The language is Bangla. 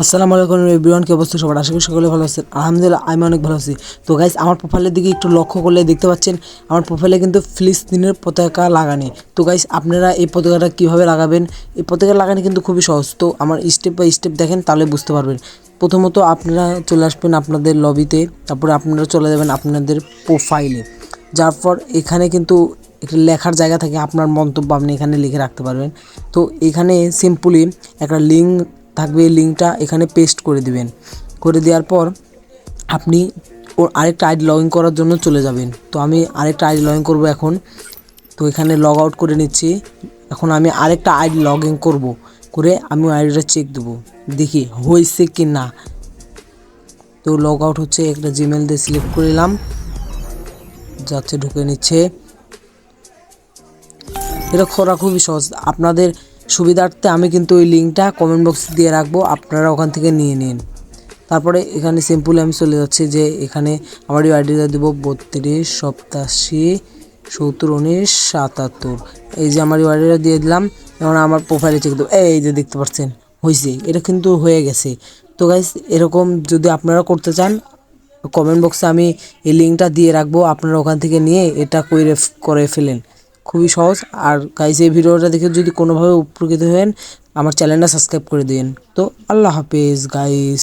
আসসালামু আলাইকুম এভরিওয়ান, কি অবস্থা সবার? আশা করি সকলে ভালো আছেন। আলহামদুলিল্লাহ আমি অনেক ভালো আছি। তো গাইস, আমার প্রোফাইলের দিকে একটু লক্ষ্য করলে দেখতে পাচ্ছেন আমার প্রোফাইলে কিন্তু ফিলিস্তিনের পতাকা লাগানি। তো গাইস, আপনারা এই পতাকাটা কীভাবে লাগাবেন? এই পতাকা লাগানো কিন্তু খুবই সহজ। তো আমার স্টেপ বাই স্টেপ দেখেন, তাহলে বুঝতে পারবেন। প্রথমত আপনারা চলে আসবেন আপনাদের লবিতে, তারপরে আপনারা চলে যাবেন আপনাদের প্রোফাইলে। যার পর এখানে কিন্তু একটা লেখার জায়গা থাকে, আপনার মন্তব্য আপনি এখানে লিখে রাখতে পারবেন। তো এখানে সিম্পলি একটা লিঙ্ক থাকবে, এই লিঙ্কটা এখানে পেস্ট করে দিবেন। করে দেওয়ার পর আপনি ওর আরেকটা আইডি লগ ইন করার জন্য চলে যাবেন। তো আমি আরেকটা আইডি লগ ইন করবো এখন। তো এখানে লগ আউট করে নিচ্ছি। এখন আমি আরেকটা আইডি লগ ইন করবো, করে আমি আইডিটা চেক দেবো, দেখি হয়েছে কি না। তো লগ আউট হচ্ছে, একটা জিমেল দিয়ে সিলেক্ট করে নিলাম, যাচ্ছে ঢুকে নিচ্ছে। এটা করা খুবই সহজ। আপনাদের সুবিধার্থে আমি কিন্তু ওই লিঙ্কটা কমেন্ট বক্সে দিয়ে রাখবো, আপনারা ওখান থেকে নিয়ে নিন। তারপরে এখানে সিম্পলি আমি চলে যাচ্ছি, যে এখানে আমার আইডিটা দেবো 32 87 70 19 77। এই যে আমার আইডিটা দিয়ে দিলাম। এখন আমার প্রোফাইলে চেক দেবো, এই যে দেখতে পাচ্ছেন হয়েছে, এটা কিন্তু হয়ে গেছে। তো গাইস, এরকম যদি আপনারা করতে চান, কমেন্ট বক্সে আমি এই লিঙ্কটা দিয়ে রাখবো, আপনারা ওখান থেকে নিয়ে এটা করে ফেলেন। খুবই সহজ। আর গাইস, এই ভিডিওটা দেখে যদি কোনোভাবে উপকৃত হন, আমার চ্যানেলটা সাবস্ক্রাইব করে দিন। তো আল্লাহ হাফেজ গাইস।